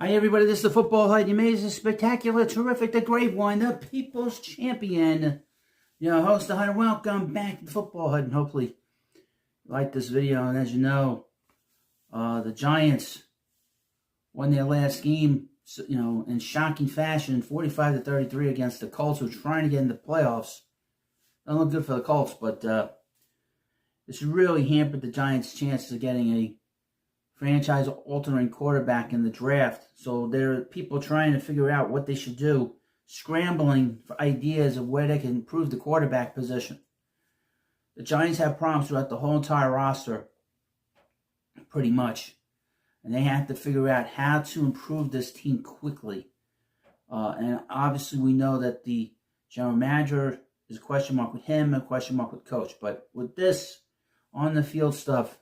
Hi everybody, this is the Football Hut. You made this spectacular, terrific, the great one, the People's Champion. Your host, the Hunter. Welcome back to the Football Hut, and hopefully you like this video. And as you know, the Giants won their last game, in shocking fashion, 45-33 against the Colts, who are trying to get into the playoffs. Doesn't look good for the Colts, but this really hampered the Giants' chances of getting a franchise-altering quarterback in the draft. So there are people trying to figure out what they should do, scrambling for ideas of where they can improve the quarterback position. The Giants have problems throughout the whole entire roster, pretty much. And they have to figure out how to improve this team quickly. And obviously we know that the general manager is a question mark with him, a question mark with coach. But with this on-the-field stuff,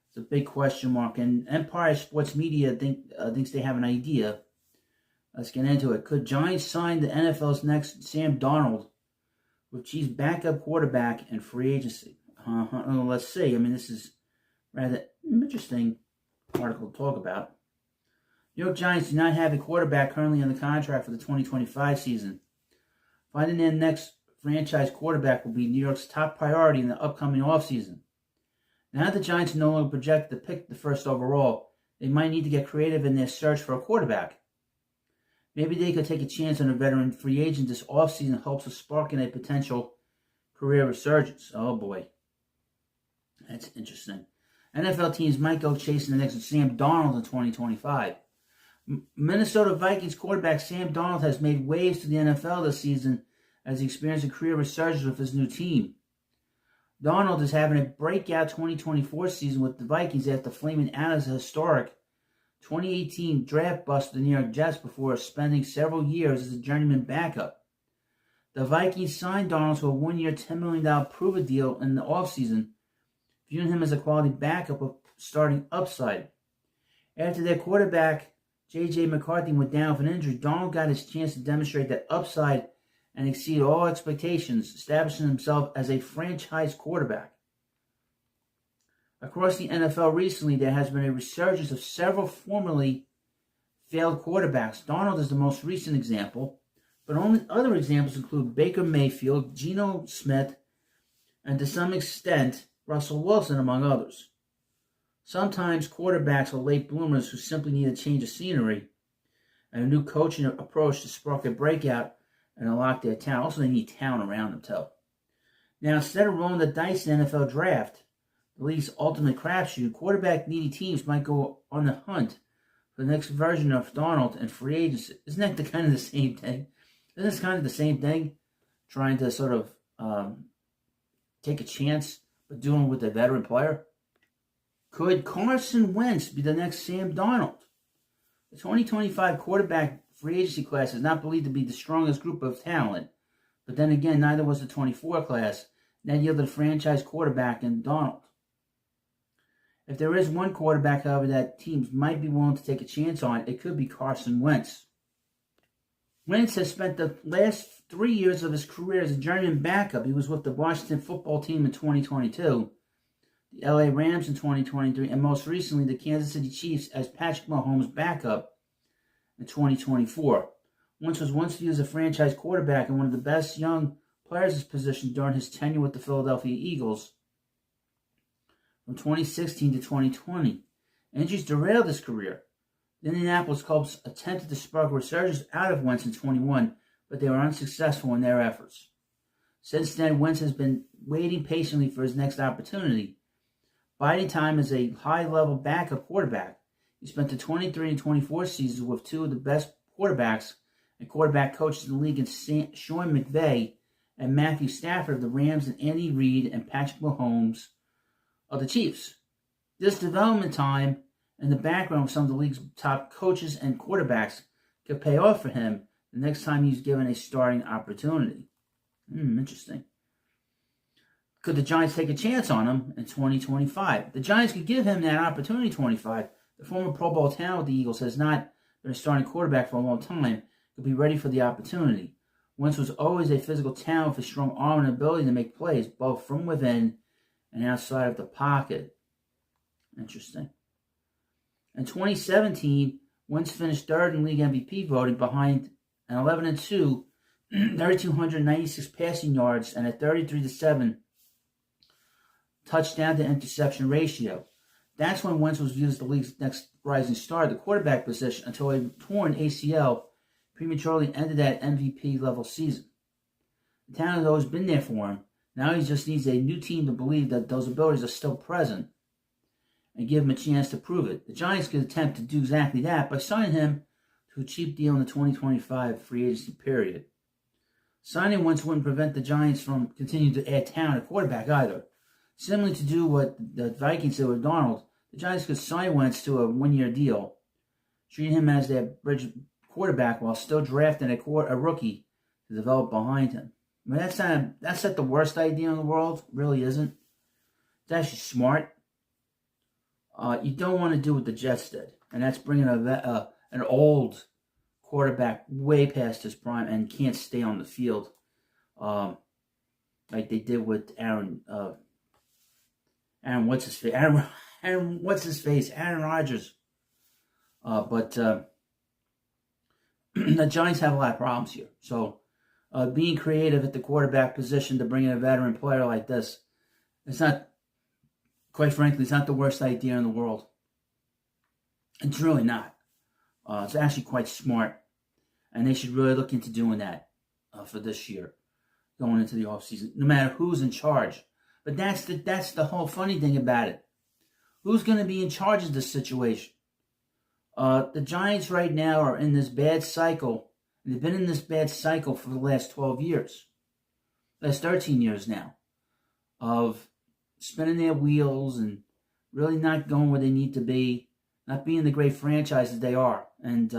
it's a big question mark, and Empire Sports Media thinks they have an idea. Let's get into it. Could Giants sign the NFL's next Sam Darnold with Chiefs' backup quarterback and free agency? Let's see. This is rather interesting article to talk about. New York Giants do not have a quarterback currently on the contract for the 2025 season. Finding their next franchise quarterback will be New York's top priority in the upcoming offseason. Now that the Giants are no longer projected to pick the first overall, they might need to get creative in their search for a quarterback. Maybe they could take a chance on a veteran free agent this offseason in hopes of sparking a potential career resurgence. Oh boy. That's interesting. NFL teams might go chasing the next Sam Darnold in 2025. Minnesota Vikings quarterback Sam Darnold has made waves to the NFL this season as he experienced a career resurgence with his new team. Darnold is having a breakout 2024 season with the Vikings after flaming out as a historic 2018 draft bust with the New York Jets before spending several years as a journeyman backup. The Vikings signed Darnold to a one-year, $10 million prove-it deal in the offseason, viewing him as a quality backup with starting upside. After their quarterback, J.J. McCarthy, went down with an injury, Darnold got his chance to demonstrate that upside and exceed all expectations, establishing himself as a franchise quarterback. Across the NFL recently, there has been a resurgence of several formerly failed quarterbacks. Darnold is the most recent example, but only other examples include Baker Mayfield, Geno Smith, and to some extent, Russell Wilson, among others. Sometimes quarterbacks are late bloomers who simply need a change of scenery and a new coaching approach to spark a breakout and unlock their talent. Also, they need talent around them, too. Now, instead of rolling the dice in the NFL draft, the league's ultimate crapshoot, quarterback-needy teams might go on the hunt for the next version of Darnold and free agency. Isn't that kind of the same thing? Isn't this kind of the same thing? Trying to sort of take a chance, but doing it with a veteran player? Could Carson Wentz be the next Sam Darnold? The 2025 quarterback free agency class is not believed to be the strongest group of talent, but then again, neither was the 24 class. That yielded a franchise quarterback in Darnold. If there is one quarterback, however, that teams might be willing to take a chance on, it could be Carson Wentz. Wentz has spent the last 3 years of his career as a journeyman backup. He was with the Washington football team in 2022, the LA Rams in 2023, and most recently the Kansas City Chiefs as Patrick Mahomes' backup in 2024. Wentz was once viewed as a franchise quarterback and one of the best young players at his position during his tenure with the Philadelphia Eagles from 2016 to 2020. Injuries derailed his career. The Indianapolis Colts attempted to spark a resurgence out of Wentz in 21, but they were unsuccessful in their efforts. Since then, Wentz has been waiting patiently for his next opportunity, biding time as a high-level backup quarterback. He spent the 23 and 24 seasons with two of the best quarterbacks and quarterback coaches in the league in Sean McVay and Matthew Stafford of the Rams and Andy Reid and Patrick Mahomes of the Chiefs. This development time and the background of some of the league's top coaches and quarterbacks could pay off for him the next time he's given a starting opportunity. Interesting. Could the Giants take a chance on him in 2025? The Giants could give him that opportunity in 2025. The former Pro Bowl talent with the Eagles has not been a starting quarterback for a long time, could be ready for the opportunity. Wentz was always a physical talent with a strong arm and ability to make plays, both from within and outside of the pocket. Interesting. In 2017, Wentz finished third in league MVP voting behind an 11-2, 3,296 passing yards, and a 33-7 touchdown to interception ratio. That's when Wentz was viewed as the league's next rising star at the quarterback position until a torn ACL prematurely ended that MVP level season. The talent has always been there for him. Now he just needs a new team to believe that those abilities are still present and give him a chance to prove it. The Giants could attempt to do exactly that by signing him to a cheap deal in the 2025 free agency period. Signing Wentz wouldn't prevent the Giants from continuing to add talent at quarterback either. Similarly to do what the Vikings did with Darnold, the Giants could sign Wentz to a one-year deal, treating him as their bridge quarterback while still drafting a rookie to develop behind him. I mean, that's not the worst idea in the world. It really isn't. It's actually smart. You don't want to do what the Jets did, and that's bringing an old quarterback way past his prime and can't stay on the field, like they did with Aaron Rodgers. But the Giants have a lot of problems here. So being creative at the quarterback position to bring in a veteran player like this, quite frankly, it's not the worst idea in the world. It's really not. It's actually quite smart. And they should really look into doing that for this year, going into the offseason, no matter who's in charge. But that's the whole funny thing about it. Who's going to be in charge of this situation? The Giants right now are in this bad cycle. And they've been in this bad cycle for the last 12 years. Last 13 years now. Of spinning their wheels and really not going where they need to be. Not being the great franchises they are. And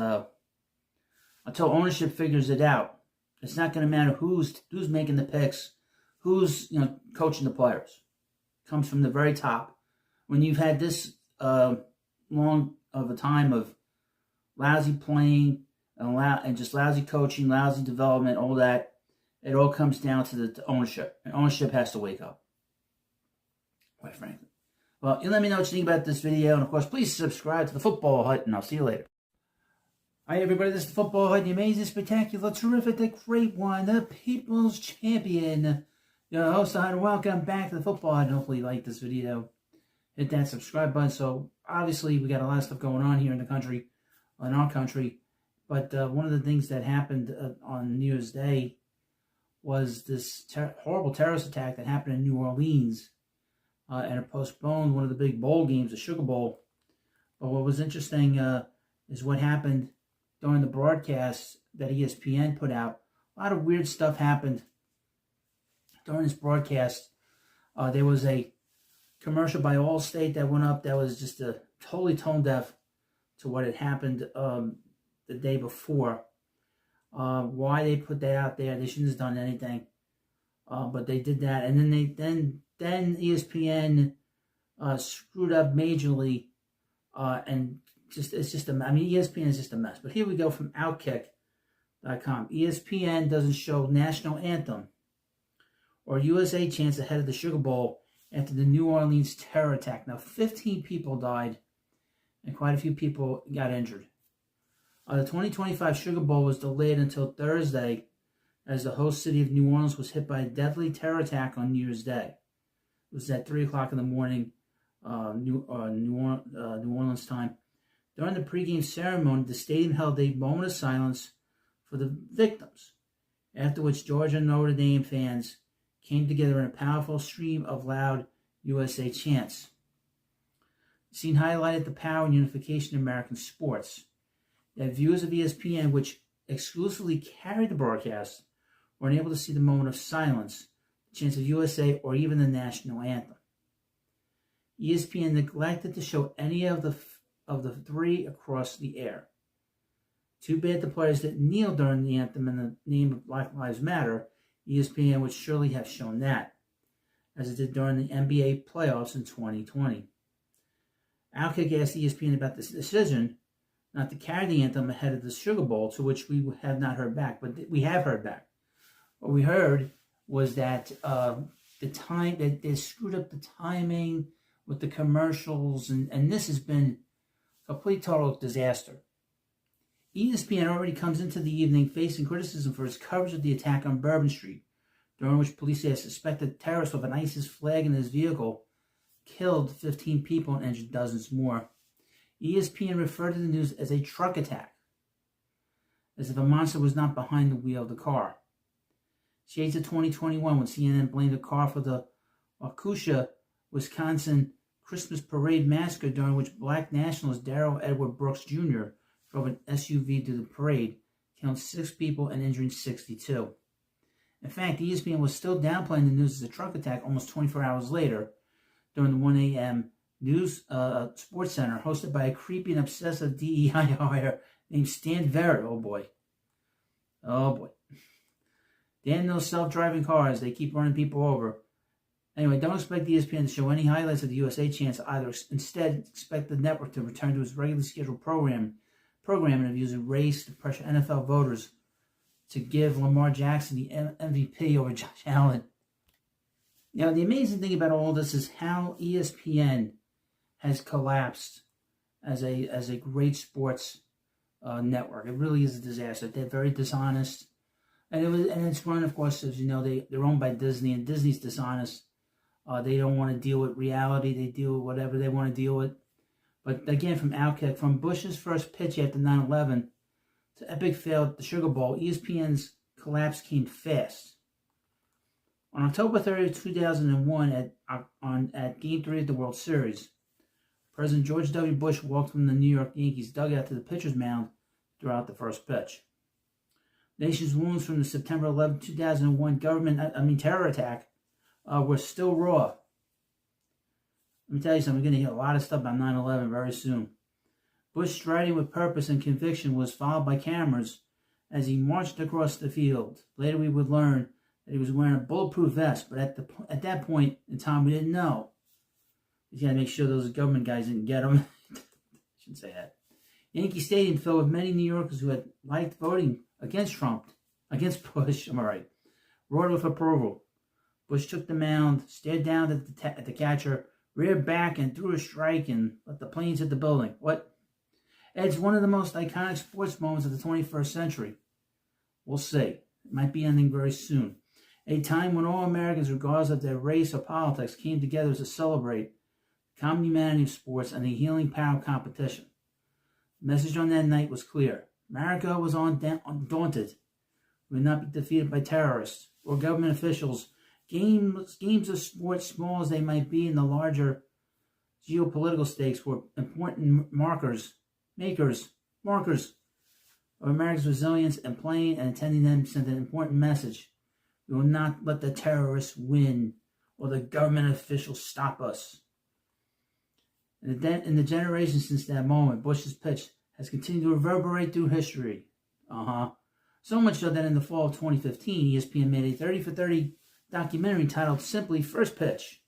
until ownership figures it out, it's not going to matter who's making the picks, who's coaching the players. It comes from the very top. When you've had this long of a time of lousy playing and just lousy coaching, lousy development, all that, it all comes down to the ownership. And ownership has to wake up, quite frankly. Well, you let me know what you think about this video. And, of course, please subscribe to the Football Hut, and I'll see you later. Hi, everybody. This is the Football Hut, the amazing, spectacular, terrific, the great one, the People's Champion. Your host, and welcome back to the Football Hut. And hopefully you like this video. Hit that subscribe button. So, obviously, we got a lot of stuff going on here in our country. But one of the things that happened on New Year's Day was this horrible terrorist attack that happened in New Orleans. And it postponed one of the big bowl games, the Sugar Bowl. But what was interesting is what happened during the broadcast that ESPN put out. A lot of weird stuff happened during this broadcast. There was a commercial by Allstate that went up that was just totally tone deaf to what had happened the day before. Why they put that out there, they shouldn't have done anything. But they did that, and then ESPN screwed up majorly, and ESPN is just a mess. But here we go from Outkick.com. ESPN doesn't show national anthem or USA chants ahead of the Sugar Bowl after the New Orleans terror attack. Now, 15 people died, and quite a few people got injured. The 2025 Sugar Bowl was delayed until Thursday, as the host city of New Orleans was hit by a deadly terror attack on New Year's Day. It was at 3 o'clock in the morning, New Orleans time. During the pregame ceremony, the stadium held a moment of silence for the victims, after which Georgia and Notre Dame fans came together in a powerful stream of loud USA chants. The scene highlighted the power and unification of American sports. Yet viewers of ESPN, which exclusively carried the broadcast, were unable to see the moment of silence, the chants of USA, or even the national anthem. ESPN neglected to show any of the three across the air. Too bad the players didn't kneel during the anthem in the name of Black Lives Matter. ESPN would surely have shown that, as it did during the NBA playoffs in 2020. Outkick asked ESPN about this decision not to carry the anthem ahead of the Sugar Bowl, to which we have not heard back, but we have heard back. What we heard was that they screwed up the timing with the commercials, and this has been a complete total disaster. ESPN already comes into the evening facing criticism for its coverage of the attack on Bourbon Street, during which police say a suspected terrorist with an ISIS flag in his vehicle killed 15 people and injured dozens more. ESPN referred to the news as a truck attack, as if a monster was not behind the wheel of the car. Shades of 2021 when CNN blamed the car for the Waukesha, Wisconsin Christmas parade massacre, during which black nationalist Darrell Edward Brooks Jr. drove an SUV to the parade, killing 6 people and injuring 62. In fact, ESPN was still downplaying the news as a truck attack almost 24 hours later during the 1 a.m. news sports center hosted by a creepy and obsessive DEI hire named Stan Verrett. Oh boy. Damn those self-driving cars. They keep running people over. Anyway, don't expect ESPN to show any highlights of the USA chance either. Instead, expect the network to return to its regularly scheduled programming of using race to pressure NFL voters to give Lamar Jackson the MVP over Josh Allen. Now, the amazing thing about all this is how ESPN has collapsed as a great sports network. It really is a disaster. They're very dishonest. And it's run, of course, as you know, they're owned by Disney, and Disney's dishonest. They don't want to deal with reality. They deal with whatever they want to deal with. But again, from Bush's first pitch after 9/11 to epic fail at the Sugar Bowl, ESPN's collapse came fast. On October 30th, 2001, at Game 3 of the World Series, President George W. Bush walked from the New York Yankees dugout to the pitcher's mound throughout the first pitch. The nation's wounds from the September 11, 2001 terror attack were still raw. Let me tell you something, we're going to hear a lot of stuff about 9/11 very soon. Bush, striding with purpose and conviction, was followed by cameras as he marched across the field. Later we would learn that he was wearing a bulletproof vest, but at that point in time we didn't know. We had to make sure those government guys didn't get him. I shouldn't say that. Yankee Stadium filled with many New Yorkers who had liked voting against Bush, roared with approval. Bush took the mound, stared down at the catcher, reared back and threw a strike and let the planes hit the building. What? It's one of the most iconic sports moments of the 21st century. We'll see. It might be ending very soon. A time when all Americans, regardless of their race or politics, came together to celebrate the common humanity of sports and the healing power of competition. The message on that night was clear. America was undaunted. We would not be defeated by terrorists or government officials. Games of sports, small as they might be in the larger geopolitical stakes, were important makers of America's resilience, and playing and attending them sent an important message. We will not let the terrorists win or the government officials stop us. In the generations since that moment, Bush's pitch has continued to reverberate through history. So much so that in the fall of 2015, ESPN made a 30 for 30 documentary titled simply First Pitch,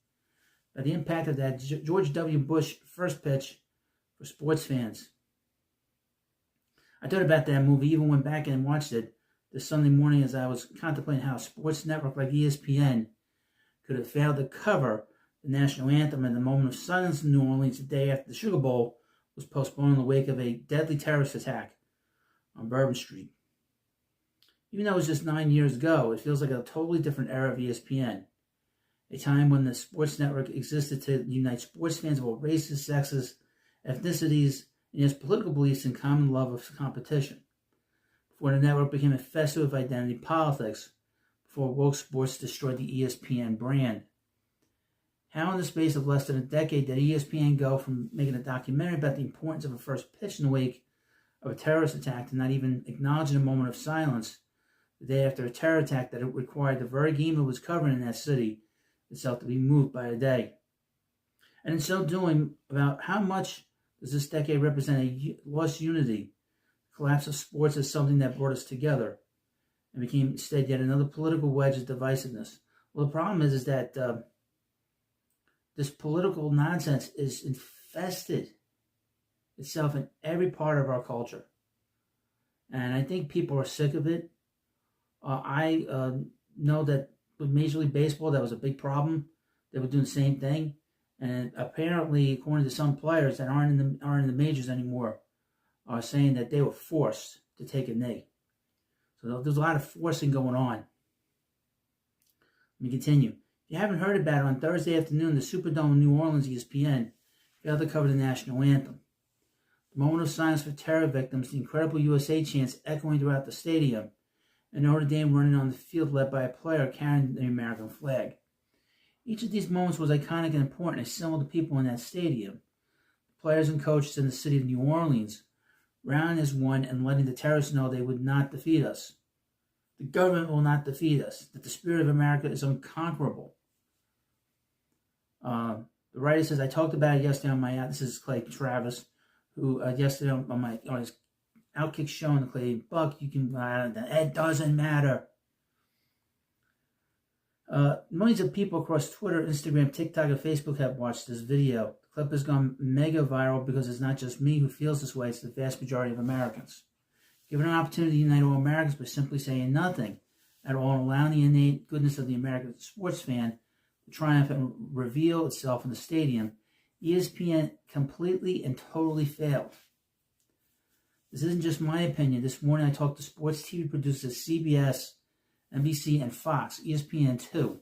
about the impact of that George W. Bush first pitch for sports fans. I thought about that movie, even went back and watched it this Sunday morning as I was contemplating how a sports network like ESPN could have failed to cover the national anthem in the moment of silence in New Orleans the day after the Sugar Bowl was postponed in the wake of a deadly terrorist attack on Bourbon Street. Even though it was just 9 years ago, it feels like a totally different era of ESPN. A time when the sports network existed to unite sports fans of all races, sexes, ethnicities, and its political beliefs and common love of competition. Before the network became a festival of identity politics, before woke sports destroyed the ESPN brand. How in the space of less than a decade did ESPN go from making a documentary about the importance of a first pitch in the wake of a terrorist attack to not even acknowledging a moment of silence the day after a terror attack that it required the very game it was covering in that city itself to be moved by a day? And in so doing, about how much does this decade represent a lost unity? The collapse of sports as something that brought us together and became instead yet another political wedge of divisiveness. Well, the problem is that this political nonsense is infested itself in every part of our culture. And I think people are sick of it. I know that with Major League Baseball, that was a big problem. They were doing the same thing. And apparently, according to some players that aren't in the majors anymore, are saying that they were forced to take a knee. So there's a lot of forcing going on. Let me continue. If you haven't heard about it, on Thursday afternoon, the Superdome in New Orleans, ESPN, failed to cover the national anthem. The moment of silence for terror victims, the incredible USA chants echoing throughout the stadium, and Notre Dame running on the field led by a player carrying the American flag. Each of these moments was iconic and important. It assembled the people in that stadium, the players and coaches in the city of New Orleans, rallying as one and letting the terrorists know they would not defeat us. The government will not defeat us, that the spirit of America is unconquerable. The writer says, I talked about it yesterday on my, this is Clay Travis, who yesterday on his Outkick show on the Clay Buck, you can, it doesn't matter. Millions of people across Twitter, Instagram, TikTok, and Facebook have watched this video. The clip has gone mega viral because it's not just me who feels this way, it's the vast majority of Americans. Given an opportunity to unite all Americans by simply saying nothing at all and allowing the innate goodness of the American sports fan to triumph and reveal itself in the stadium, ESPN completely and totally failed. This isn't just my opinion. This morning I talked to sports TV producers CBS, NBC, and Fox, ESPN too.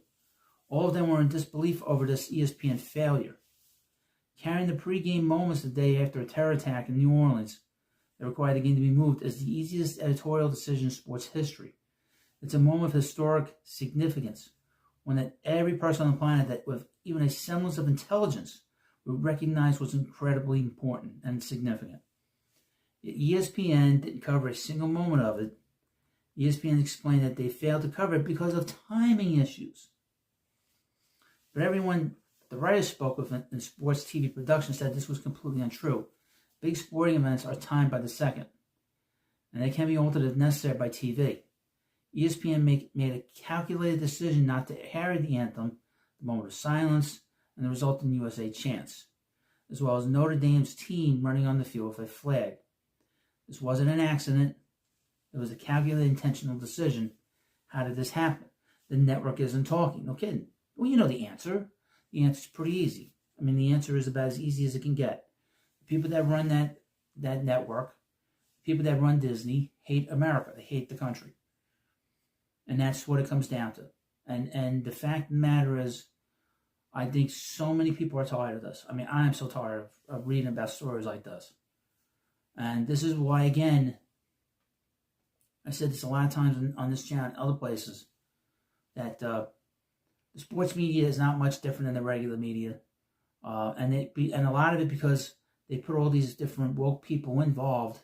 All of them were in disbelief over this ESPN failure. Carrying the pregame moments the day after a terror attack in New Orleans that required the game to be moved is the easiest editorial decision in sports history. It's a moment of historic significance, one that every person on the planet that with even a semblance of intelligence would recognize was incredibly important and significant. Yet ESPN didn't cover a single moment of it. ESPN explained that they failed to cover it because of timing issues. But everyone the writers spoke with in sports TV production said this was completely untrue. Big sporting events are timed by the second, and they can be altered if necessary by TV. ESPN made a calculated decision not to carry the anthem, the moment of silence, and the resulting USA chants, as well as Notre Dame's team running on the field with a flag. This wasn't an accident. It was a calculated, intentional decision. How did this happen? The network isn't talking. No kidding. Well, you know the answer. The answer's pretty easy. I mean, the answer is about as easy as it can get. The people that run that network, people that run Disney, hate America. They hate the country. And that's what it comes down to. And the fact of the matter is, I think so many people are tired of this. I mean, I am so tired of reading about stories like this. And this is why, again, I said this a lot of times on this channel and other places, that the sports media is not much different than the regular media. And a lot of it because they put all these different woke people involved,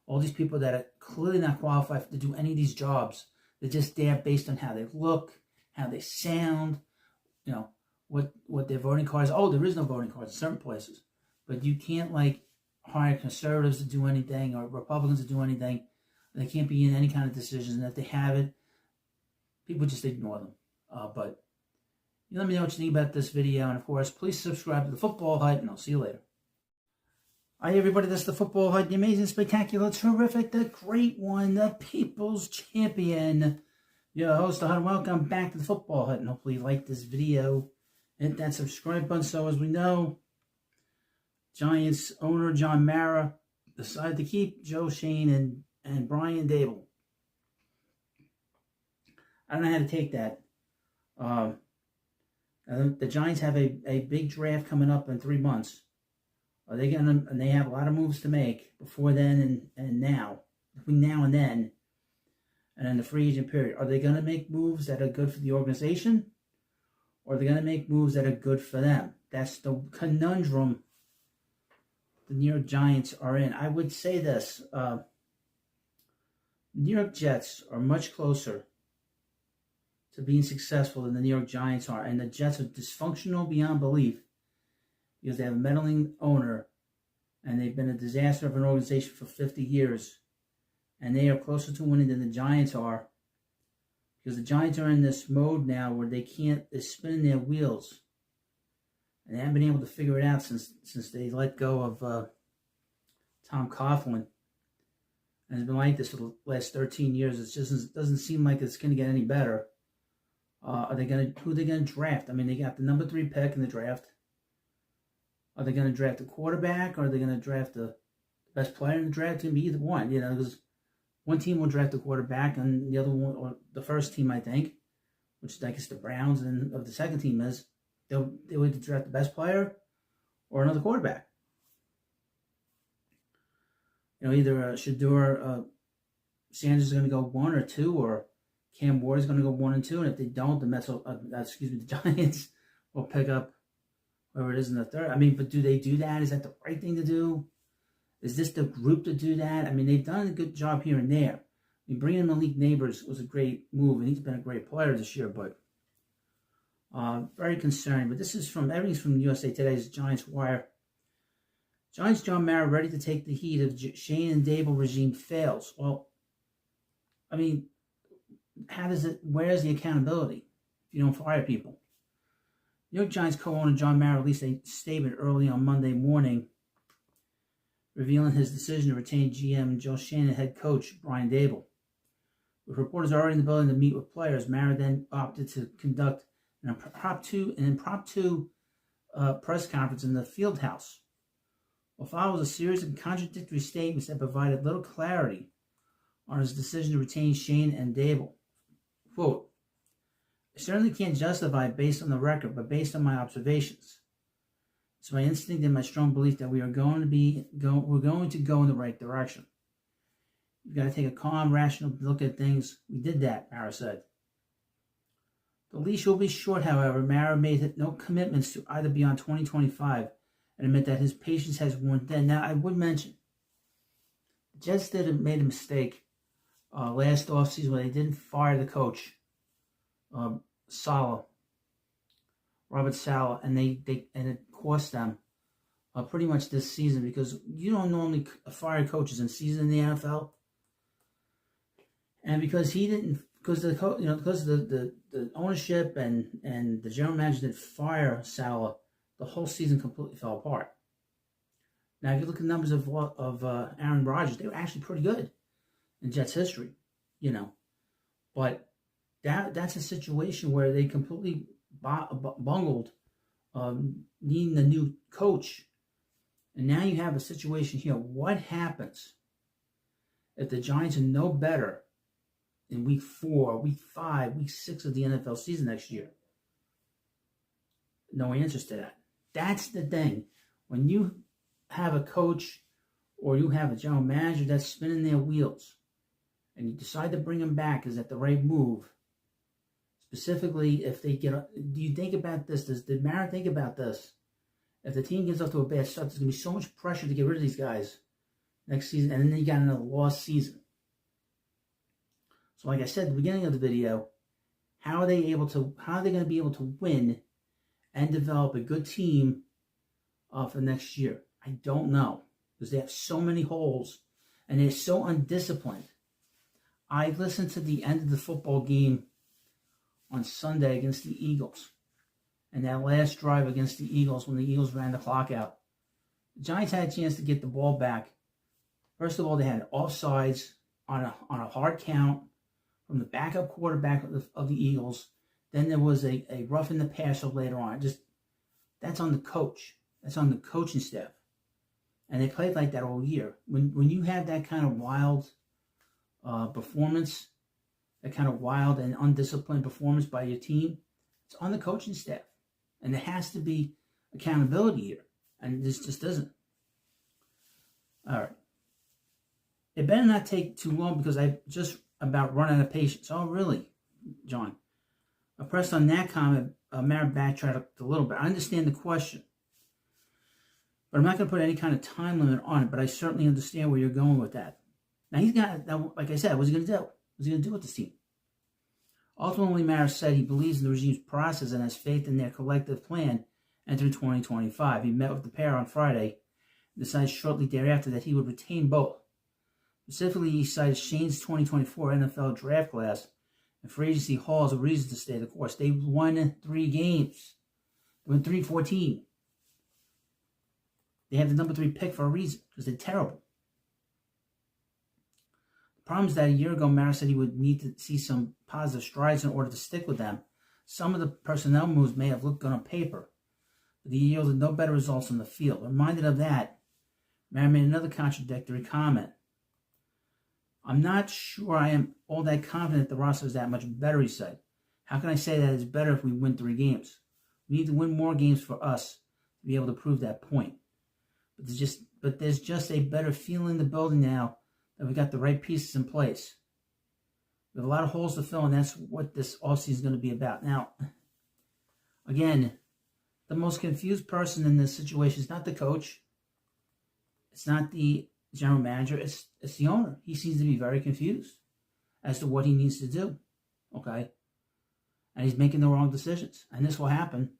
all these people that are clearly not qualified to do any of these jobs. They're just there based on how they look, how they sound, you know, what their voting cards. Oh, there is no voting cards in certain places. But you can't, hire conservatives to do anything or Republicans to do anything. They can't be in any kind of decisions. And if they have it, people just ignore them. But you let me know what you think about this video. And, of course, please subscribe to The Football Hut, and I'll see you later. Hi, everybody. This is The Football Hut, the amazing, spectacular, terrific, the great one, the people's champion. Your host, and welcome back to The Football Hut. And hopefully you like this video. Hit that subscribe button. So, as we know, Giants owner John Mara decided to keep Joe Shane and Brian Dable. I don't know how to take that. The Giants have a big draft coming up in 3 months. Are they gonna? And they have a lot of moves to make before then and now, between now and then, and then the free agent period. Are they gonna make moves that are good for the organization, or are they gonna make moves that are good for them? That's the conundrum the New York Giants are in. I would say this: New York Jets are much closer to being successful than the New York Giants are, and the Jets are dysfunctional beyond belief because they have a meddling owner, and they've been a disaster of an organization for 50 years, and they are closer to winning than the Giants are, because the Giants are in this mode now where they're spinning their wheels, and they haven't been able to figure it out since they let go of Tom Coughlin. And it's been like this for the last 13 years. It just doesn't seem like it's going to get any better. Who are they going to draft? I mean, they got the number 3 pick in the draft. Are they going to draft a quarterback, or are they going to draft a The best player in the draft can be either one, because one team will draft the quarterback, and the other one, or the first team, I think, which I guess the Browns, and of the second team is, they would draft the best player or another quarterback. Either Shedeur Sanders is going to go 1 or 2, or Cam Ward is going to go 1 and 2, and if they don't, the Giants will pick up whoever it is in the third. But do they do that? Is that the right thing to do? Is this the group to do that? They've done a good job here and there. Bringing in Malik Neighbors was a great move, and he's been a great player this year, but very concerned. But this is everything's from USA Today's Giants Wire. Giants John Mara ready to take the heat of Shane and Dable regime fails. Well, where's the accountability if you don't fire people? New York Giants co-owner John Mara released a statement early on Monday morning revealing his decision to retain GM Joe Shane and head coach Brian Dable. With reporters already in the building to meet with players, Mara then opted to conduct an impromptu press conference in the field house. What follows a series of contradictory statements that provided little clarity on his decision to retain Shane and Dable. Quote, I certainly can't justify it based on the record, but based on my observations. It's my instinct and my strong belief that we're going to go in the right direction. You've got to take a calm, rational look at things. We did that, Mara said. The leash will be short, however. Mara made no commitments to either beyond 2025 and admit that his patience has worn thin. Now, I would mention, the Jets made a mistake last offseason when they didn't fire the coach, Robert Saleh, and it cost them pretty much this season, because you don't normally fire coaches in season in the NFL, and because the ownership and the general manager didn't fire Saleh, the whole season completely fell apart. Now, if you look at the numbers of Aaron Rodgers, they were actually pretty good in Jets history, but that's a situation where they completely bungled needing a new coach. And now you have a situation here. What happens if the Giants are no better in week 4, week 5, week 6 of the NFL season next year? No answers to that. That's the thing. When you have a coach or you have a general manager that's spinning their wheels and you decide to bring them back, is that the right move? Specifically, if they do you think about this? Did Mara think about this? If the team gets off to a bad start, there's going to be so much pressure to get rid of these guys next season, and then you got another lost season. So, like I said at the beginning of the video, how are they going to be able to win and develop a good team for next year? I don't know, because they have so many holes, and they're so undisciplined. I listened to the end of the football game on Sunday against the Eagles, and that last drive against the Eagles, when the Eagles ran the clock out, the Giants had a chance to get the ball back. First of all, they had offsides on a hard count from the backup quarterback of the Eagles. Then there was a rough in the passer later on. That's on the coach. That's on the coaching staff. And they played like that all year. When you have that kind of wild performance, that kind of wild and undisciplined performance by your team, it's on the coaching staff. And there has to be accountability here. And this just doesn't. All right. It better not take too long, because I just about run out of patience. Oh, really, John? I pressed on that comment. Mara backtracked a little bit. I understand the question, but I'm not going to put any kind of time limit on it. But I certainly understand where you're going with that. Now, he's got, like I said, what's he going to do? What's he going to do with this team? Ultimately, Mara said he believes in the regime's process and has faith in their collective plan entering 2025. He met with the pair on Friday and decided shortly thereafter that he would retain both. Specifically, he cited Shane's 2024 NFL draft class and free agency haul as a reason to stay the course. They won 3 games. They won 3-14. They have the number 3 pick for a reason, because they're terrible. The problem is that a year ago, Mara said he would need to see some positive strides in order to stick with them. Some of the personnel moves may have looked good on paper, but they yielded no better results on the field. Reminded of that, Mara made another contradictory comment. I'm not sure I am all that confident the roster is that much better, he said. How can I say that it's better if we win 3 games? We need to win more games for us to be able to prove that point. But there's just a better feeling in the building now that we got the right pieces in place. We have a lot of holes to fill, and that's what this offseason is going to be about. Now, again, the most confused person in this situation is not the coach. It's not the general manager. It's the owner. He seems to be very confused as to what he needs to do. Okay? And he's making the wrong decisions. And this will happen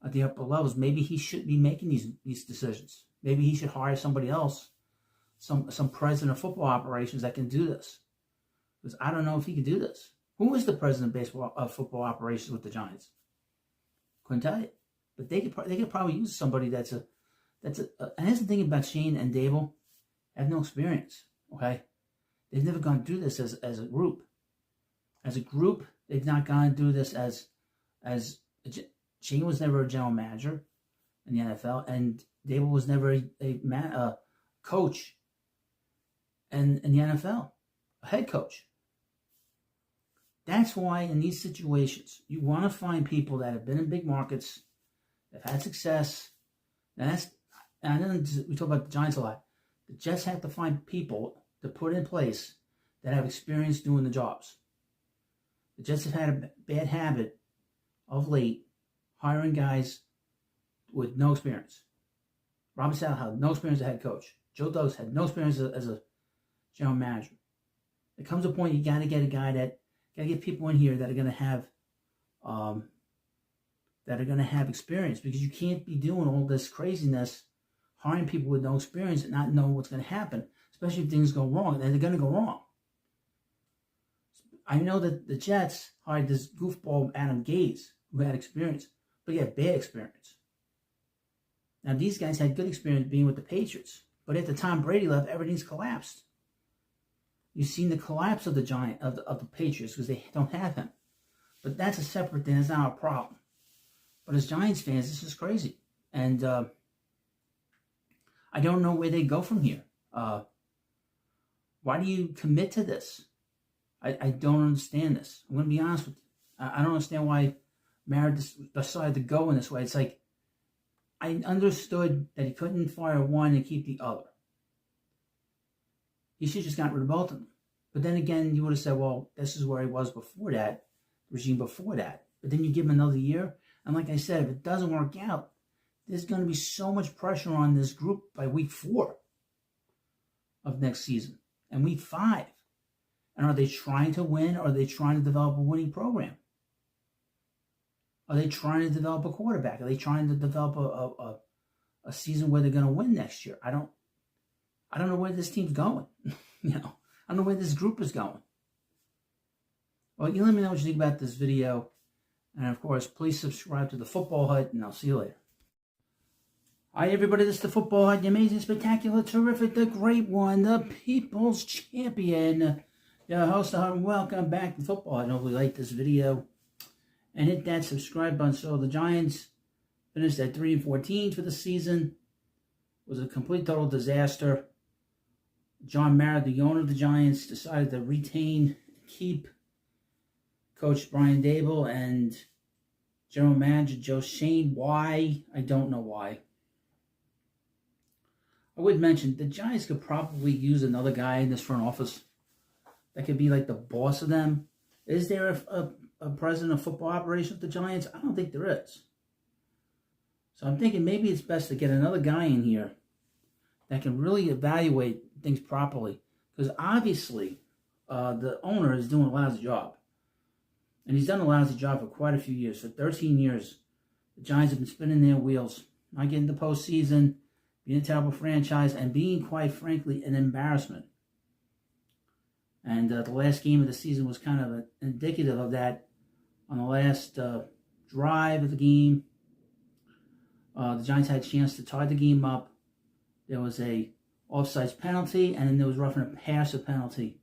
at the upper levels. Maybe he shouldn't be making these decisions. Maybe he should hire somebody else, some president of football operations that can do this. Because I don't know if he can do this. Who is the president of football operations with the Giants? Couldn't tell you. But they could probably use somebody that's a. And here's the thing about Shane and Dable, they have no experience. Okay, they've never gone through this as a group. As a group, they've not gone through this as Shane was never a general manager in the NFL, and Dable was never a coach in the NFL, a head coach. That's why in these situations, you want to find people that have been in big markets, that have had success. And I know we talk about the Giants a lot. The Jets have to find people to put in place that have experience doing the jobs. The Jets have had a bad habit of late hiring guys with no experience. Robert Saleh had no experience as a head coach. Joe Douglas had no experience as a general manager. There comes a point you got to get a guy got to get people in here that are going to have experience, because you can't be doing all this craziness, hiring people with no experience and not knowing what's going to happen, especially if things go wrong, and they're going to go wrong. I know that the Jets hired this goofball Adam Gase, who had experience, but he had bad experience. Now, these guys had good experience being with the Patriots, but after Tom Brady left, everything's collapsed. You've seen the collapse of the Patriots because they don't have him. But that's a separate thing. It's not a problem. But as Giants fans, this is crazy. And I don't know where they go from here. Why do you commit to this? I don't understand this. I'm going to be honest with you. I don't understand why Mara decided to go in this way. It's like, I understood that he couldn't fire one and keep the other. He should have just gotten rid of both of them. But then again, you would have said, well, this is where he was before that, the regime before that. But then you give him another year. And like I said, if it doesn't work out, there's going to be so much pressure on this group by week 4 of next season and week 5. And are they trying to win, or are they trying to develop a winning program? Are they trying to develop a quarterback? Are they trying to develop a season where they're going to win next year? I don't know where this team's going. I don't know where this group is going. Well, you let me know what you think about this video. And of course, please subscribe to the Football Hut, and I'll see you later. Hi, everybody. This is the Football Hut, the amazing, spectacular, terrific, the great one, the people's champion, your host, and welcome back to Football Hut. I hope you like this video. And hit that subscribe button. So the Giants finished at 3-14 for the season. It was a complete, total disaster. John Mara, the owner of the Giants, decided to keep Coach Brian Dable and General Manager Joe Shane. Why? I don't know why. I would mention the Giants could probably use another guy in this front office that could be like the boss of them. Is there a president of football operations with the Giants? I don't think there is. So I'm thinking maybe it's best to get another guy in here that can really evaluate things properly. Because obviously, the owner is doing a lousy job. And he's done a lousy job for quite a few years. For 13 years, the Giants have been spinning their wheels, not getting the postseason, being a terrible franchise, and being, quite frankly, an embarrassment. And the last game of the season was kind of indicative of that. On the last drive of the game, the Giants had a chance to tie the game up. There was a offsides penalty, and then there was roughing a passer penalty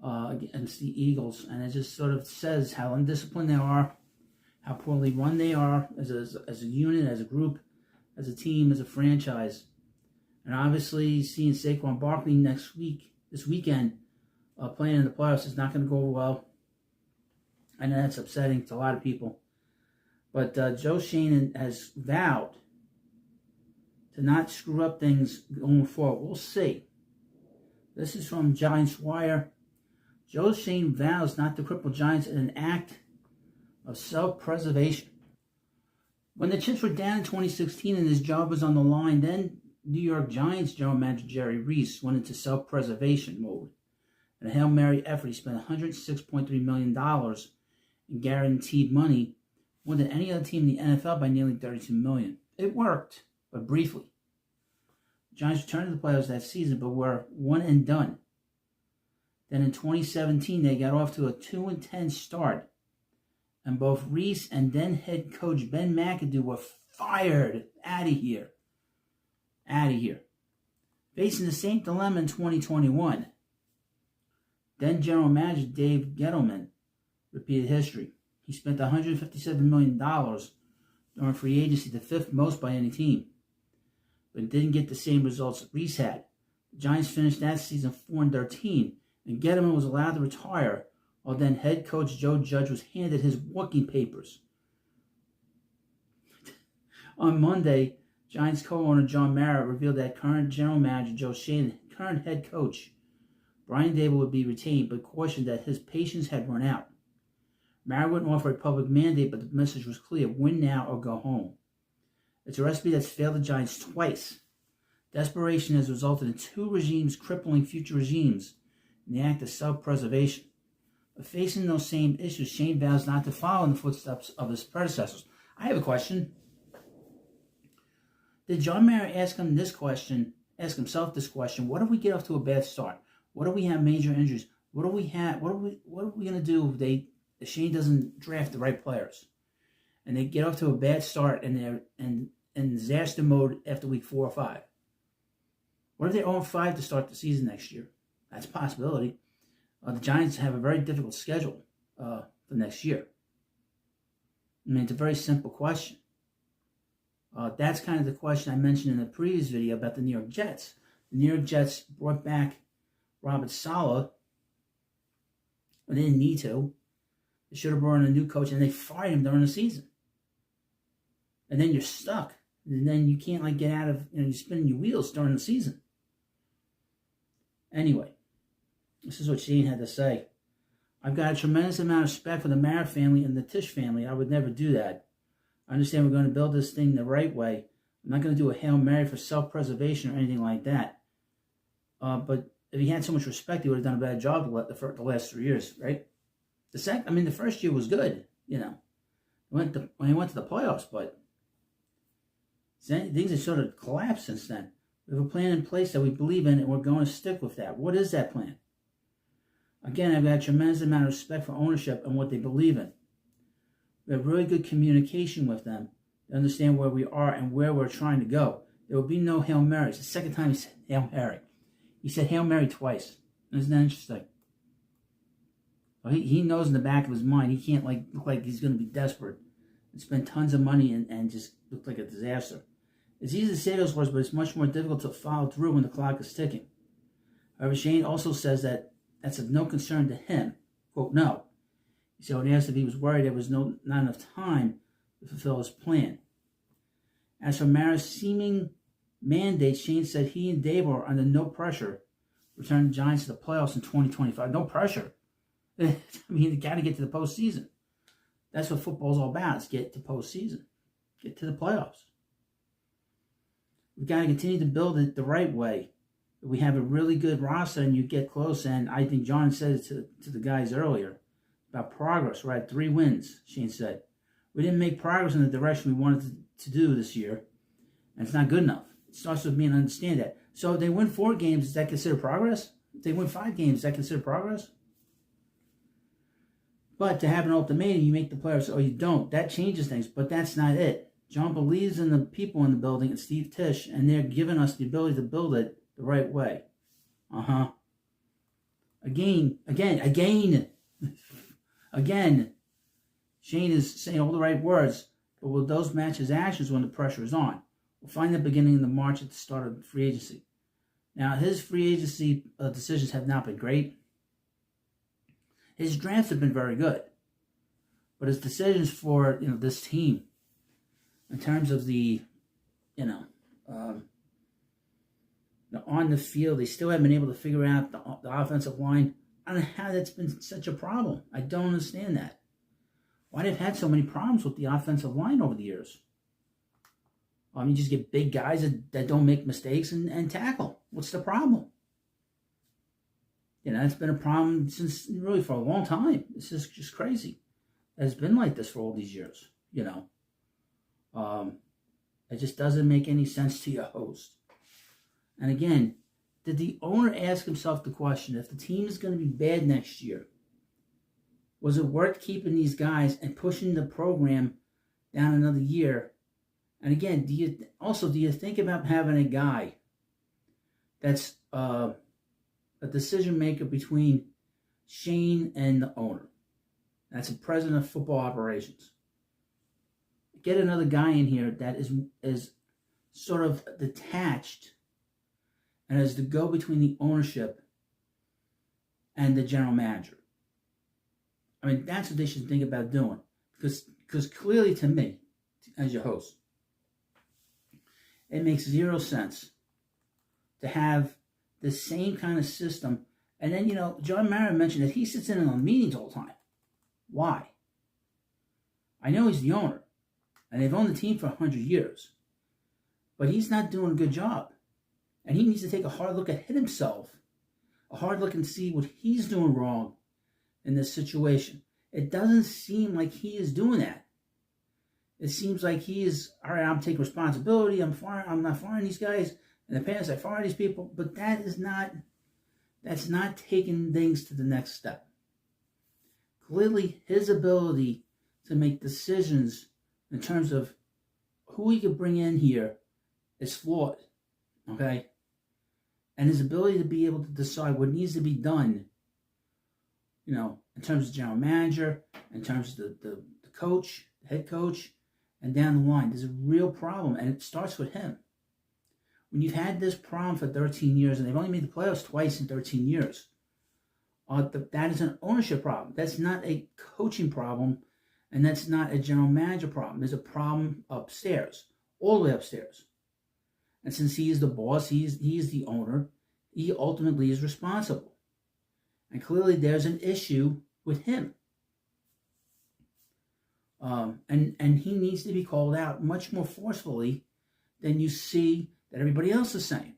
against the Eagles. And it just sort of says how undisciplined they are, how poorly run they are as a unit, as a group, as a team, as a franchise. And obviously, seeing Saquon Barkley this weekend, playing in the playoffs is not going to go well. I know that's upsetting to a lot of people. But Joe Schoen has vowed to not screw up things going forward. We'll see. This is from Giants Wire. Joe Schoen vows not to cripple Giants in an act of self-preservation. When the chips were down in 2016 and his job was on the line, then New York Giants general manager Jerry Reese went into self-preservation mode. In a Hail Mary effort, he spent $106.3 million in guaranteed money, more than any other team in the NFL by nearly $32 million. It worked, but briefly. The Giants returned to the playoffs that season, but were one and done. Then in 2017, they got off to a 2-10 start, and both Reese and then head coach Ben McAdoo were fired. Out of here. Facing the same dilemma in 2021. Then general manager Dave Gettleman repeated history. He spent $157 million during free agency, the fifth most by any team, but didn't get the same results Reese had. The Giants finished that season 4-13, and Gettleman was allowed to retire, while then head coach Joe Judge was handed his walking papers. On Monday, Giants co-owner John Mara revealed that current general manager Joe Schoen and current head coach Brian Daboll would be retained, but cautioned that his patience had run out. Mara wouldn't offer a public mandate, but the message was clear: win now or go home. It's a recipe that's failed the Giants twice. Desperation has resulted in two regimes crippling future regimes in the act of self-preservation. But facing those same issues, Schoen vows not to follow in the footsteps of his predecessors. I have a question. Did John Mara ask himself this question? What if we get off to a bad start? What if we have major injuries? What are we going to do if Schoen doesn't draft the right players, and they get off to a bad start and they're in disaster mode after week 4 or 5? What if they're 0-5 to start the season next year? That's a possibility. The Giants have a very difficult schedule for next year. I mean, it's a very simple question. That's kind of the question I mentioned in the previous video about the New York Jets. The New York Jets brought back Robert Saleh, but they didn't need to. They should have brought in a new coach, and they fired him during the season. And then you're stuck. And then you can't get out of, you're spinning your wheels during the season. Anyway, this is what Schoen had to say. I've got a tremendous amount of respect for the Mara family and the Tisch family. I would never do that. I understand we're going to build this thing the right way. I'm not going to do a Hail Mary for self-preservation or anything like that. But if he had so much respect, he would have done a bad job the last 3 years, right? The first year was good, when he went to the playoffs, but things have sort of collapsed since then. We have a plan in place that we believe in, and we're going to stick with that. What is that plan? Again, I've got a tremendous amount of respect for ownership and what they believe in. We have really good communication with them to understand where we are and where we're trying to go. There will be no Hail Marys. The second time he said Hail Mary. He said Hail Mary twice. Isn't that interesting? He knows in the back of his mind he can't look like he's going to be desperate and spend tons of money and just look like a disaster. It's easy to say those words, but it's much more difficult to follow through when the clock is ticking. However, Schoen also says that that's of no concern to him. Quote, no. He said when asked if he was worried there was not enough time to fulfill his plan. As for Mara's seeming mandate, Schoen said he and Daboll are under no pressure to return the Giants to the playoffs in 2025. No pressure. I mean, you got to get to the postseason. That's what football's all about. It's get to postseason. Get to the playoffs. We've got to continue to build it the right way. We have a really good roster and you get close, and I think John said it to the guys earlier about progress. We're at 3 wins, Schoen said. We didn't make progress in the direction we wanted to do this year, and it's not good enough. It starts with me to understand that. So if they win 4 games, is that considered progress? If they win 5 games, is that considered progress? But to have an ultimatum, you make the players, or you don't. That changes things, but that's not it. John believes in the people in the building and Steve Tisch, and they're giving us the ability to build it the right way. Again. Schoen is saying all the right words, but will those match his actions when the pressure is on? We'll find the beginning of the March at the start of free agency. Now, his free agency decisions have not been great. His drafts have been very good. But his decisions for, this team, in terms of the, on the field, they still haven't been able to figure out the offensive line. I don't know how that's been such a problem. I don't understand that. Why they've had so many problems with the offensive line over the years. You just get big guys that don't make mistakes and tackle. What's the problem? It's been a problem since really for a long time. This is just crazy. It's been like this for all these years, It just doesn't make any sense to your host. And again, did the owner ask himself the question, if the team is going to be bad next year, was it worth keeping these guys and pushing the program down another year? And again, do you think about having a guy that's a decision maker between Shane and the owner? That's a president of football operations. Get another guy in here that is sort of detached and is the go between the ownership and the general manager. I mean, that's what they should think about doing. Because clearly to me, as your host, it makes zero sense to have the same kind of system. And then, John Mara mentioned that he sits in on meetings all the time. Why? I know he's the owner, and they've owned the team for 100 years. But he's not doing a good job. And he needs to take a hard look at himself, a hard look and see what he's doing wrong in this situation. It doesn't seem like he is doing that. It seems like he is, all right, I'm taking responsibility, I'm not firing these guys. In the past, I fired these people, but that's not taking things to the next step. Clearly, his ability to make decisions in terms of who he could bring in here is flawed, okay? And his ability to be able to decide what needs to be done, in terms of general manager, in terms of the coach, the head coach, and down the line, there's a real problem, and it starts with him. When you've had this problem for 13 years, and they've only made the playoffs twice in 13 years, that is an ownership problem. That's not a coaching problem, and that's not a general manager problem. There's a problem upstairs, all the way upstairs. And since he is the boss, he is the owner, he ultimately is responsible. And clearly there's an issue with him. And he needs to be called out much more forcefully than you see that everybody else is saying.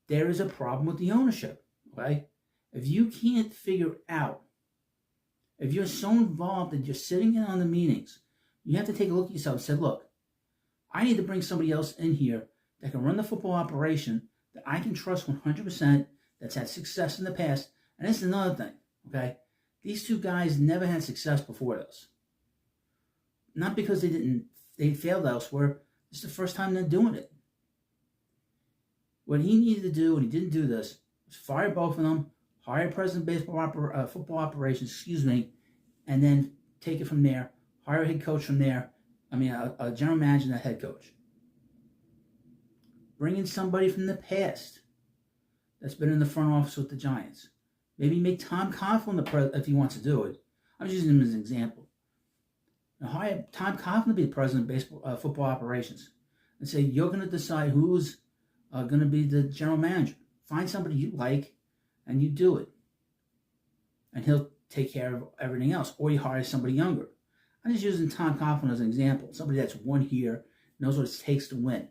There is a problem with the ownership, okay? If you can't figure out, if you're so involved that you're sitting in on the meetings, you have to take a look at yourself and say, look, I need to bring somebody else in here that can run the football operation, that I can trust 100%, that's had success in the past. And this is another thing, okay? These two guys never had success before this. Not because they failed elsewhere. This is the first time they're doing it. What he needed to do, and he didn't do this, was fire both of them, hire president of football operations, and then take it from there, hire a head coach from there, a general manager and a head coach. Bring in somebody from the past that's been in the front office with the Giants. Maybe make Tom Coughlin the president if he wants to do it. I'm just using him as an example. Now hire Tom Coughlin to be the president of football operations and say, you're going to decide who's going to be the general manager. Find somebody you like and you do it. And he'll take care of everything else. Or you hire somebody younger. I'm just using Tom Coughlin as an example. Somebody that's won here, knows what it takes to win.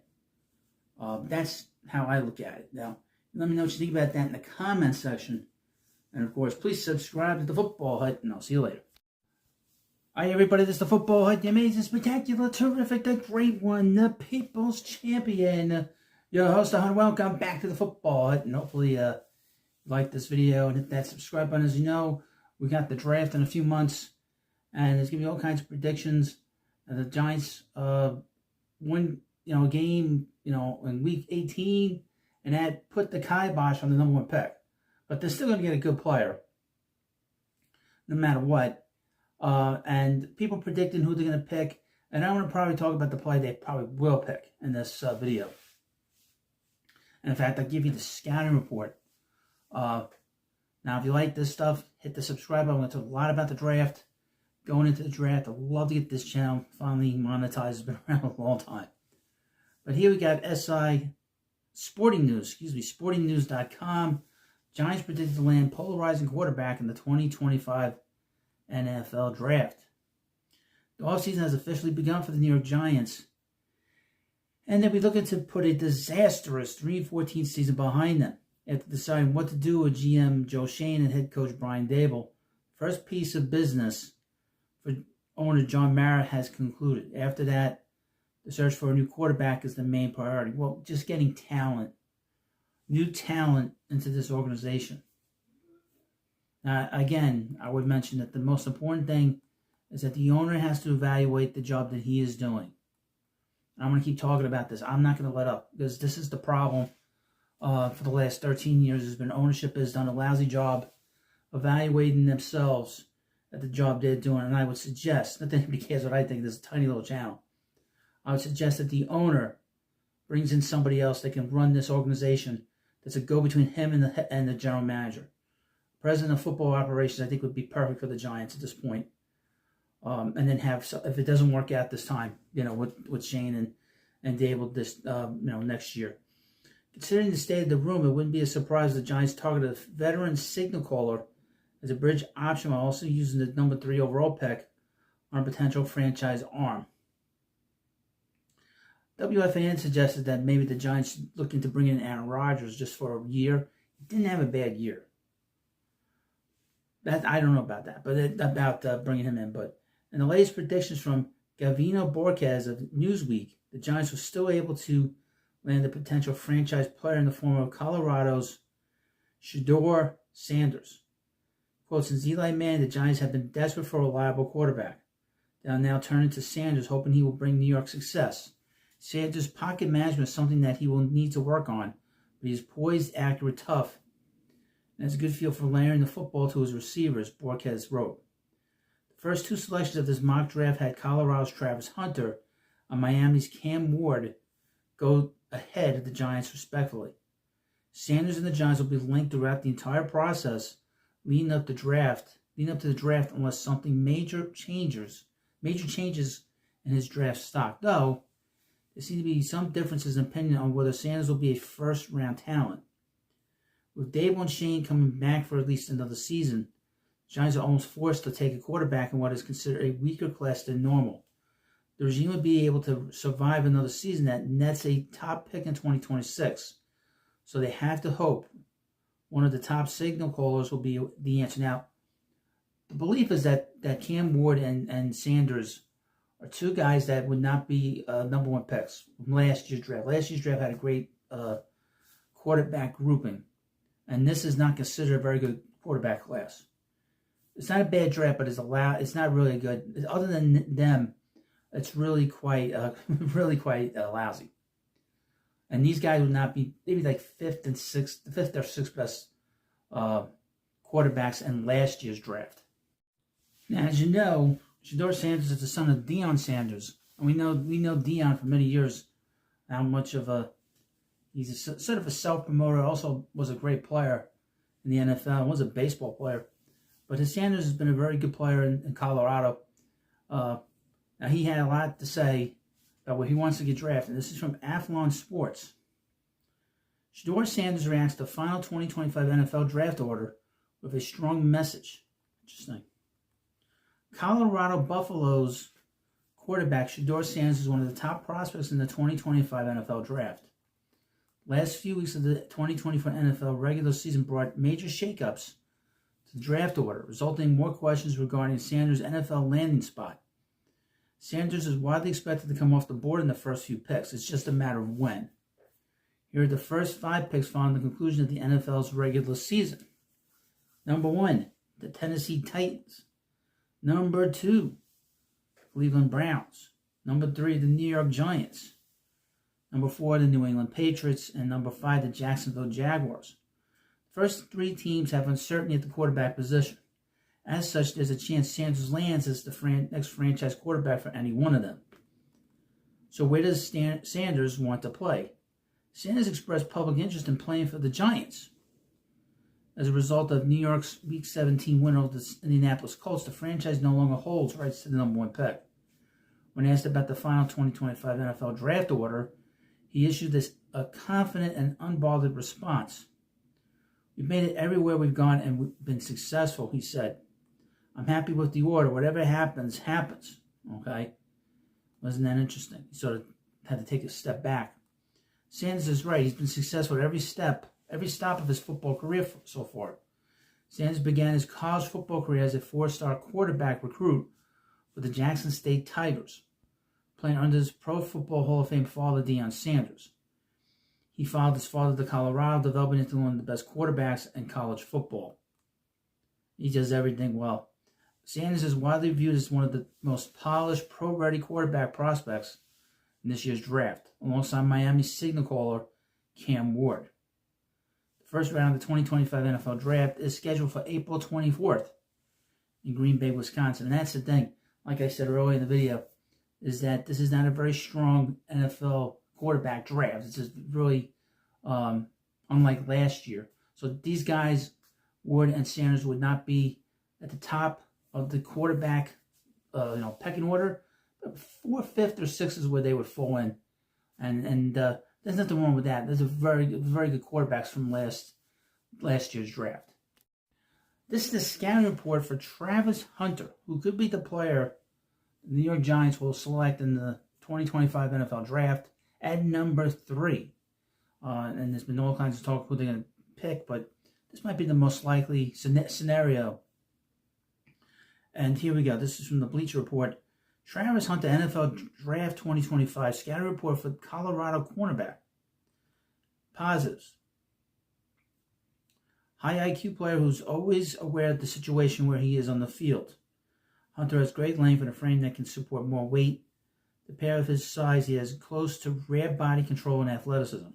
That's how I look at it. Now, let me know what you think about that in the comments section. And of course, please subscribe to the Football Hut, and I'll see you later. Hi everybody, this is the Football Hut, the amazing, spectacular, terrific, the great one, the People's Champion. Your host, and welcome back to the Football Hut, and hopefully you like this video and hit that subscribe button. As you know, we got the draft in a few months, and there's going to be all kinds of predictions. The Giants won, a game, in week 18, and that put the kibosh on the number one pick. But they're still going to get a good player, no matter what. And people predicting who they're going to pick. And I want to probably talk about the player they probably will pick in this video. And in fact, I'll give you the scouting report. Now, if you like this stuff, hit the subscribe button. I'm going to talk a lot about the draft. Going into the draft, I'd love to get this channel finally monetized. It's been around a long time. But here we got SI Sporting News, sportingnews.com. Giants predicted to land polarizing quarterback in the 2025 NFL Draft. The offseason has officially begun for the New York Giants, and they'll be looking to put a disastrous 3-14 season behind them. After deciding what to do with GM Joe Schoen and head coach Brian Daboll, first piece of business for owner John Mara has concluded. After that, the search for a new quarterback is the main priority. Well, just getting talent, new talent into this organization. Now, again, I would mention that the most important thing is that the owner has to evaluate the job that he is doing. I'm going to keep talking about this. I'm not going to let up, because this is the problem for the last 13 years. Has been ownership has done a lousy job evaluating themselves at the job they're doing. And I would suggest, not that anybody cares what I think, this is a tiny little channel. I would suggest that the owner brings in somebody else that can run this organization that's a go-between him and the general manager. President of football operations, I think, would be perfect for the Giants at this point. And then if it doesn't work out this time, with Shane and Daboll this, next year. Considering the state of the room, it wouldn't be a surprise if the Giants targeted a veteran signal caller as a bridge option while also using the number 3 overall pick on a potential franchise arm. WFAN suggested that maybe the Giants looking to bring in Aaron Rodgers just for a year. He didn't have a bad year. That I don't know about that, but about bringing him in. But in the latest predictions from Gavino Borquez of Newsweek, the Giants were still able to land a potential franchise player in the form of Colorado's Shedeur Sanders. Quote, since Eli Manning, the Giants have been desperate for a reliable quarterback. They'll now turn to Sanders, hoping he will bring New York success. Sanders' pocket management is something that he will need to work on, but he's poised, accurate, tough, and has a good feel for layering the football to his receivers, Borquez wrote. The first 2 selections of this mock draft had Colorado's Travis Hunter and Miami's Cam Ward go ahead of the Giants respectively. Sanders and the Giants will be linked throughout the entire process leading up to the draft unless something major changes in his draft stock. Though, there seem to be some differences in opinion on whether Sanders will be a first-round talent. With Daboll and Shane coming back for at least another season, the Giants are almost forced to take a quarterback in what is considered a weaker class than normal. The regime would be able to survive another season that nets a top pick in 2026. So they have to hope one of the top signal callers will be the answer. Now, the belief is that Cam Ward and Sanders are 2 guys that would not be number 1 picks from last year's draft. Last year's draft had a great quarterback grouping. And this is not considered a very good quarterback class. It's not a bad draft, but it's not really good. Other than them, it's really quite lousy. And these guys would not be maybe like 5th or 6th best quarterbacks in last year's draft. Now, as you know, Shedeur Sanders is the son of Deion Sanders, and we know Deion for many years. How much of he's sort of a self-promoter. Also was a great player in the NFL. Was a baseball player, but Sanders has been a very good player in Colorado. Now he had a lot to say about where he wants to get drafted. This is from Athlon Sports. Shedeur Sanders reacts to final 2025 NFL draft order with a strong message. Interesting. Colorado Buffaloes quarterback Shedeur Sanders is one of the top prospects in the 2025 NFL draft. Last few weeks of the 2024 NFL regular season brought major shakeups to the draft order, resulting in more questions regarding Sanders' NFL landing spot. Sanders is widely expected to come off the board in the first few picks. It's just a matter of when. Here are the first 5 picks following the conclusion of the NFL's regular season. Number 1, the Tennessee Titans. Number 2, Cleveland Browns. Number 3, the New York Giants. Number 4, the New England Patriots. And number 5, the Jacksonville Jaguars. The first 3 teams have uncertainty at the quarterback position. As such, there's a chance Sanders lands as the next franchise quarterback for any one of them. So where does Sanders want to play? Sanders expressed public interest in playing for the Giants. As a result of New York's Week 17 win over the Indianapolis Colts, the franchise no longer holds rights to the number 1 pick. When asked about the final 2025 NFL draft order, he issued a confident and unbothered response. "We've made it everywhere we've gone and we've been successful," he said. "I'm happy with the order. Whatever happens, happens." Okay? Wasn't that interesting? He sort of had to take a step back. Sanders is right. He's been successful at every stop of his football career so far. Sanders began his college football career as a 4-star quarterback recruit for the Jackson State Tigers, playing under his Pro Football Hall of Fame father, Deion Sanders. He followed his father to Colorado, developing into one of the best quarterbacks in college football. He does everything well. Sanders is widely viewed as one of the most polished, pro-ready quarterback prospects in this year's draft, alongside Miami's signal caller, Cam Ward. The first round of the 2025 NFL Draft is scheduled for April 24th in Green Bay, Wisconsin. And that's the thing, like I said earlier in the video, is that this is not a very strong NFL quarterback draft. It's just really unlike last year. So these guys, Ward and Sanders, would not be at the top of the quarterback pecking order. But 4th, 5th, or 6th is where they would fall in. And there's nothing wrong with that. There's a very good quarterbacks from last year's draft. This is the scouting report for Travis Hunter, who could be the player the New York Giants will select in the 2025 NFL Draft at number 3. And there's been all kinds of talk who they're going to pick, but this might be the most likely scenario. And here we go. This is from the Bleacher Report. Travis Hunter, NFL Draft 2025 scouting report for Colorado cornerback. Positives. High IQ player who's always aware of the situation where he is on the field. Hunter has great length and a frame that can support more weight. To pair with his size, he has close to rare body control and athleticism.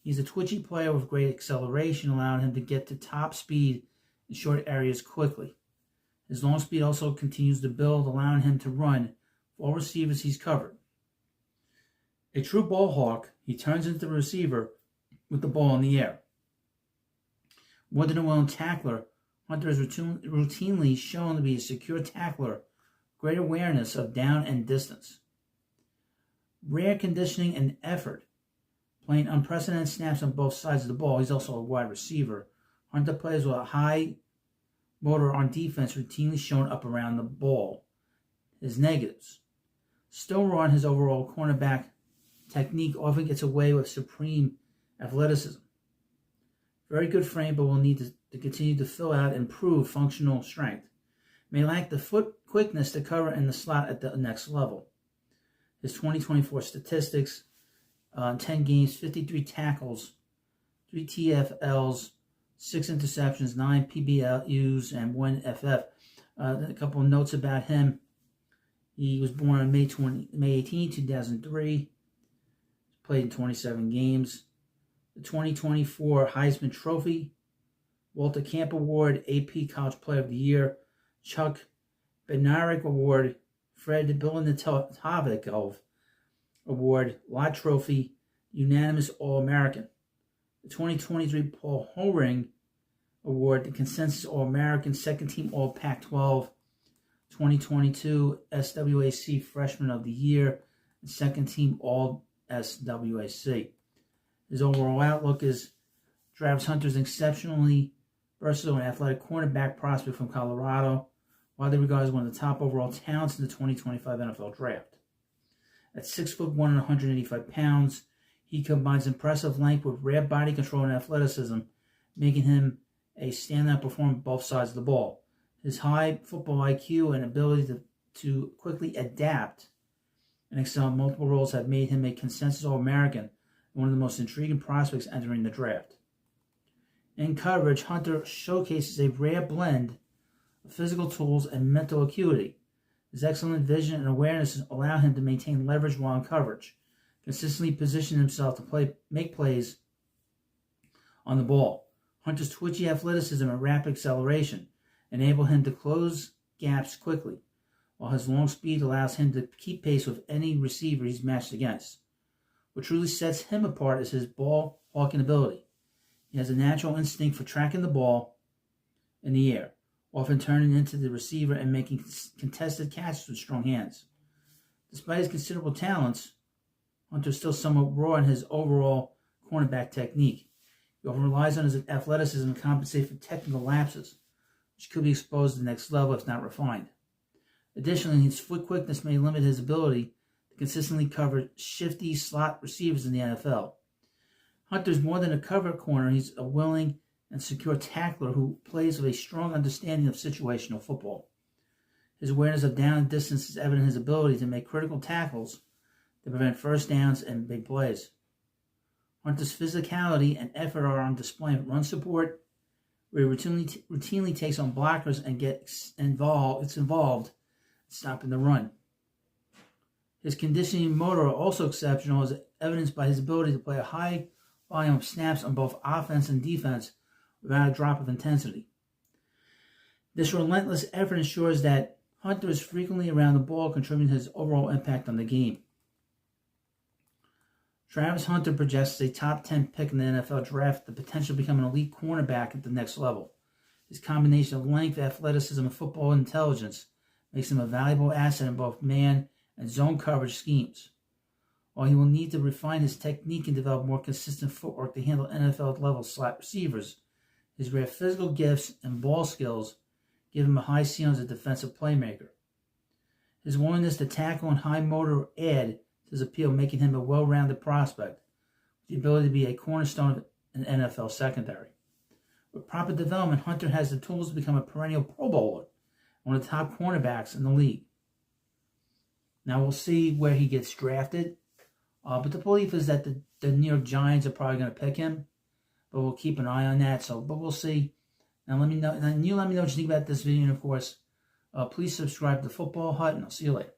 He's a twitchy player with great acceleration, allowing him to get to top speed in short areas quickly. His long speed also continues to build, allowing him to run for all receivers he's covered. A true ball hawk, he turns into the receiver with the ball in the air. More than a well-known tackler, Hunter is routinely shown to be a secure tackler, great awareness of down and distance. Rare conditioning and effort, playing unprecedented snaps on both sides of the ball. He's also a wide receiver. Hunter plays with a high motor on defense, routinely shown up around the ball. His negatives. Still raw in his overall cornerback technique, often gets away with supreme athleticism. Very good frame, but will need to continue to fill out and improve functional strength. May lack the foot quickness to cover in the slot at the next level. His 2024 statistics, 10 games, 53 tackles, 3 TFLs, 6 interceptions, 9 PBUs, and 1 FF. A couple of notes about him. He was born on May 18, 2003. Played in 27 games. The 2024 Heisman Trophy, Walter Camp Award, AP College Player of the Year, Chuck Bednarik Award, Fred Bilenikovic Award, Lott Trophy, Unanimous All-American. The 2023 Paul Horing Award, the Consensus All-American, Second Team All-Pac-12, 2022 SWAC Freshman of the Year, and Second Team All-SWAC. His overall outlook is Travis Hunter is an exceptionally versatile and athletic cornerback prospect from Colorado, widely regarded as one of the top overall talents in the 2025 NFL Draft. At 6'1" and 185 pounds, he combines impressive length with rare body control and athleticism, making him a standout performer on both sides of the ball. His high football IQ and ability to quickly adapt and excel in multiple roles have made him a consensus All-American, one of the most intriguing prospects entering the draft. In coverage, Hunter showcases a rare blend of physical tools and mental acuity. His excellent vision and awareness allow him to maintain leverage while in coverage, consistently position himself to make plays on the ball. Hunter's twitchy athleticism and rapid acceleration enable him to close gaps quickly, while his long speed allows him to keep pace with any receiver he's matched against. What truly sets him apart is his ball hawking ability. He has a natural instinct for tracking the ball in the air, often turning into the receiver and making contested catches with strong hands. Despite his considerable talents, Hunter is still somewhat raw in his overall cornerback technique. He often relies on his athleticism to compensate for technical lapses, which could be exposed to the next level if not refined. Additionally, his foot quickness may limit his ability to consistently cover shifty slot receivers in the NFL. Hunter's more than a cover corner. He's a willing and secure tackler who plays with a strong understanding of situational football. His awareness of down and distance is evident in his ability to make critical tackles to prevent first downs and big plays. Hunter's physicality and effort are on display in run support, where he routinely takes on blockers and gets involved in stopping the run. His conditioning and motor are also exceptional, as evidenced by his ability to play a high volume of snaps on both offense and defense without a drop of intensity. This relentless effort ensures that Hunter is frequently around the ball, contributing to his overall impact on the game. Travis Hunter projects as a top 10 pick in the NFL draft, the potential to become an elite cornerback at the next level. His combination of length, athleticism, and football intelligence makes him a valuable asset in both man and zone coverage schemes. While he will need to refine his technique and develop more consistent footwork to handle NFL-level slot receivers, his rare physical gifts and ball skills give him a high ceiling as a defensive playmaker. His willingness to tackle and high motor add to his appeal, making him a well-rounded prospect with the ability to be a cornerstone of an NFL secondary. With proper development, Hunter has the tools to become a perennial Pro Bowler, one of the top cornerbacks in the league. Now we'll see where he gets drafted, but the belief is that the New York Giants are probably going to pick him, but we'll keep an eye on that. But we'll see. Now let me know what you think about this video, and of course, please subscribe to Football Hut, and I'll see you later.